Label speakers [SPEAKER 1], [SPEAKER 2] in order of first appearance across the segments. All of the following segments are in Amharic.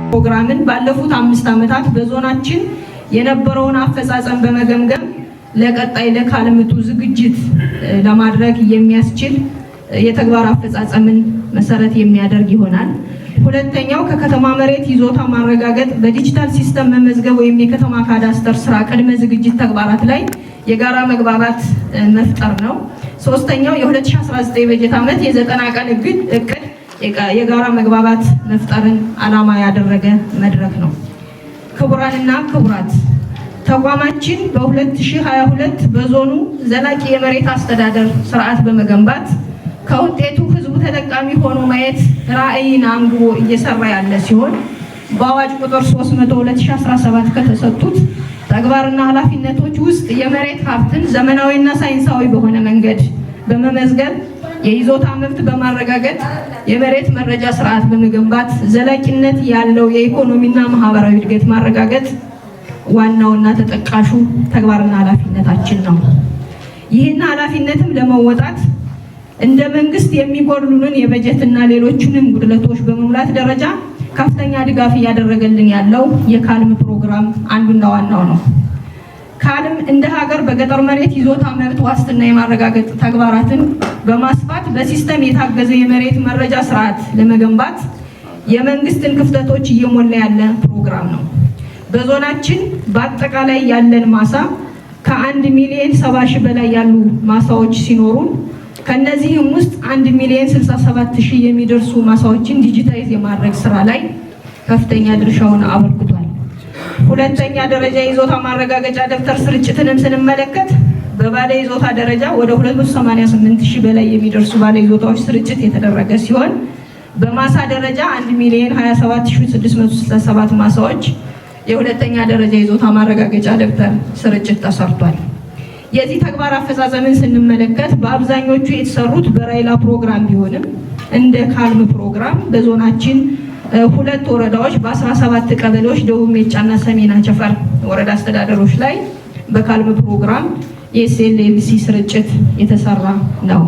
[SPEAKER 1] ፕሮግራምን ባለፉት 5 ዓመታት በዞናችን የነበረውን አፈጻጸም በመገምገም ለቀጣይ ለካልምቱ ዝግጅት ለማድረግ የሚያስችል የተግባር አፈጻጸምን መሰረት የሚያደርግ ይሆናል። ሁለተኛው ከከተማ መሬት ይዞታ ማረጋገጥ በዲጂታል ሲስተም መመዝገብ ወይም የከተማ ካዳስተር ስራ ቅድመ ዝግጅት ተግባራት ላይ የጋራ መግባባት መፍጠር ነው። ሶስተኛው የ2019 በጀት ዓመት የ90 ቀን እቅድ የጋራ መግባባት መፍጠርን ዓላማ ያደረገ መድረክ ነው። ክቡራንና ክቡራት፣ ተቋማችን በ2022 በዞኑ ዘላቂ የመሬት አስተዳደር ስርዓት በመገንባት ከውጤቱ ህዝቡ ተጠቃሚ ሆኖ ማየት ራዕይን አንግቦ እየሰራ ያለ ሲሆን በአዋጅ ቁጥር 300/2017 ከተሰጡት ተግባርና ኃላፊነቶች ውስጥ የመሬት ሀብትን ዘመናዊና ሳይንሳዊ በሆነ መንገድ በመመዝገብ የይዞታ መብት በማረጋገጥ የመሬት መረጃ ስርዓት በመገንባት ዘላቂነት ያለው የኢኮኖሚና ማህበራዊ እድገት ማረጋገጥ ዋናውና ተጠቃሹ ተግባርና ኃላፊነታችን ነው። ይህን ኃላፊነትም ለመወጣት እንደ መንግስት የሚጎድሉንን የበጀትና ሌሎችንም ጉድለቶች በመሙላት ደረጃ ከፍተኛ ድጋፍ እያደረገልን ያለው የካልም ፕሮግራም አንዱና ዋናው ነው። ካልም እንደ ሀገር በገጠር መሬት ይዞታ መብት ዋስትና የማረጋገጥ ተግባራትን በማስፋት በሲስተም የታገዘ የመሬት መረጃ ስርዓት ለመገንባት የመንግስትን ክፍተቶች እየሞላ ያለ ፕሮግራም ነው። በዞናችን በአጠቃላይ ያለን ማሳ ከ1,070,000 በላይ ያሉ ማሳዎች ሲኖሩ ከነዚህም ውስጥ 1,067,000 የሚደርሱ ማሳዎችን ዲጂታይዝ የማድረግ ስራ ላይ ከፍተኛ ድርሻውን አበርክቷል። ሁለተኛ ደረጃ ይዞታ ማረጋገጫ ደብተር ስርጭትንም ስንመለከት በባለ ይዞታ ደረጃ ወደ 288,000 በላይ የሚደርሱ ባለ ይዞታዎች ስርጭት የተደረገ ሲሆን በማሳ ደረጃ 1,027,667 ማሳዎች የሁለተኛ ደረጃ ይዞታ ማረጋገጫ ደብተር ስርጭት ተሰርቷል። የዚህ ተግባር አፈጻጸምን ስንመለከት በአብዛኞቹ የተሰሩት በራይላ ፕሮግራም ቢሆንም እንደ ካልም ፕሮግራም በዞናችን 2 ወረዳዎች በ17 ቀበሌዎች ደቡብ ሜጫና ሰሜን አቸፈር ወረዳ አስተዳደሮች ላይ በካልም ፕሮግራም የኤስኤልኤልሲ ስርጭት የተሰራ ነው።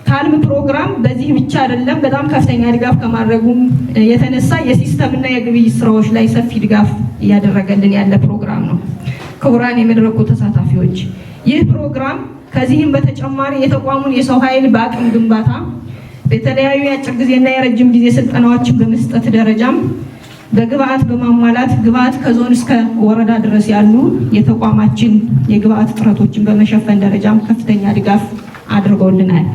[SPEAKER 1] ካልም ፕሮግራም በዚህ ብቻ አይደለም፣ በጣም ከፍተኛ ድጋፍ ከማድረጉም የተነሳ የሲስተምና የግብይት ስራዎች ላይ ሰፊ ድጋፍ እያደረገልን ያለ ፕሮግራም ነው። ክቡራን የመድረኩ ተሳታፊዎች፣ ይህ ፕሮግራም ከዚህም በተጨማሪ የተቋሙን የሰው ኃይል በአቅም ግንባታ በተለያዩ የአጭር ጊዜና የረጅም ጊዜ ስልጠናዎችን በመስጠት ደረጃም በግብአት በማሟላት ግብአት ከዞን እስከ ወረዳ ድረስ ያሉ የተቋማችን የግብአት እጥረቶችን በመሸፈን ደረጃም ከፍተኛ ድጋፍ አድርገውልናል።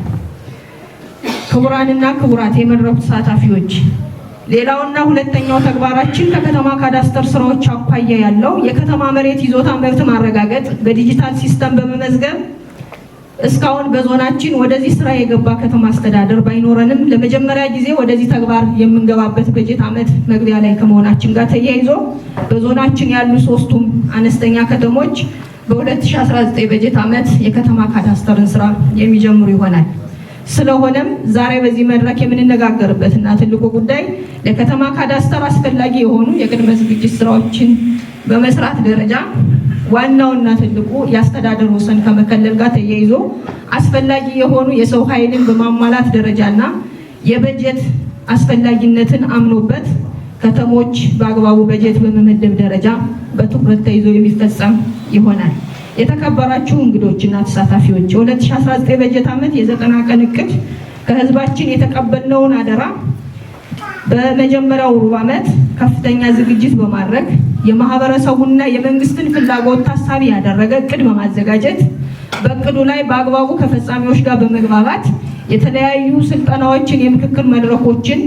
[SPEAKER 1] ክቡራንና ክቡራት የመድረኩ ተሳታፊዎች፣ ሌላውና ሁለተኛው ተግባራችን ከከተማ ካዳስተር ስራዎች አኳያ ያለው የከተማ መሬት ይዞታ መብት ማረጋገጥ በዲጂታል ሲስተም በመመዝገብ እስካሁን በዞናችን ወደዚህ ስራ የገባ ከተማ አስተዳደር ባይኖረንም ለመጀመሪያ ጊዜ ወደዚህ ተግባር የምንገባበት በጀት ዓመት መግቢያ ላይ ከመሆናችን ጋር ተያይዞ በዞናችን ያሉ 3ቱም አነስተኛ ከተሞች በ2019 በጀት ዓመት የከተማ ካዳስተርን ስራ የሚጀምሩ ይሆናል። ስለሆነም ዛሬ በዚህ መድረክ የምንነጋገርበት እና ትልቁ ጉዳይ ለከተማ ካዳስተር አስፈላጊ የሆኑ የቅድመ ዝግጅት ስራዎችን በመስራት ደረጃ ዋናውና ትልቁ የአስተዳደር ወሰን ከመከለል ጋር ተያይዞ አስፈላጊ የሆኑ የሰው ኃይልን በማሟላት ደረጃና የበጀት አስፈላጊነትን አምኖበት ከተሞች በአግባቡ በጀት በመመደብ ደረጃ በትኩረት ተይዞ የሚፈጸም ይሆናል። የተከበራችሁ እንግዶችና ተሳታፊዎች፣ የ2019 በጀት ዓመት የ90 ቀን እቅድ ከህዝባችን የተቀበልነውን አደራ በመጀመሪያው ሩብ ዓመት ከፍተኛ ዝግጅት በማድረግ የማህበረሰቡና የመንግስትን ፍላጎት ታሳቢ ያደረገ እቅድ በማዘጋጀት በእቅዱ ላይ በአግባቡ ከፈጻሚዎች ጋር በመግባባት የተለያዩ ስልጠናዎችን፣ የምክክር መድረኮችን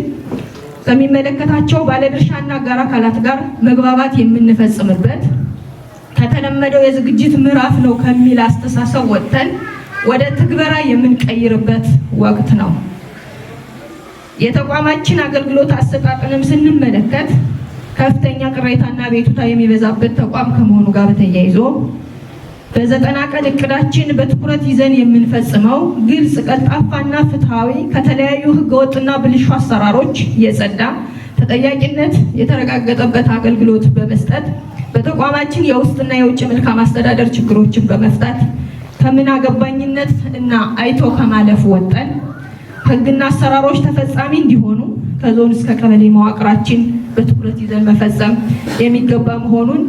[SPEAKER 1] ከሚመለከታቸው ባለድርሻና አጋር አካላት ጋር መግባባት የምንፈጽምበት ከተለመደው የዝግጅት ምዕራፍ ነው ከሚል አስተሳሰብ ወጥተን ወደ ትግበራ የምንቀይርበት ወቅት ነው። የተቋማችን አገልግሎት አሰጣጥንም ስንመለከት ከፍተኛ ቅሬታና ቤቱታ የሚበዛበት ተቋም ከመሆኑ ጋር በተያይዞ በ90 ቀን እቅዳችን በትኩረት ይዘን የምንፈጽመው ግልጽ፣ ቀልጣፋና ፍትሃዊ ከተለያዩ ህገወጥና ብልሹ አሰራሮች የጸዳ ተጠያቂነት የተረጋገጠበት አገልግሎት በመስጠት በተቋማችን የውስጥና የውጭ መልካም አስተዳደር ችግሮችን በመፍታት ከምን አገባኝነት እና አይቶ ከማለፍ ወጠን ህግና አሰራሮች ተፈጻሚ እንዲሆኑ ከዞን እስከ ቀበሌ መዋቅራችን በትኩረት ይዘን መፈጸም የሚገባ መሆኑን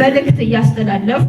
[SPEAKER 1] መልእክት እያስተላለፍ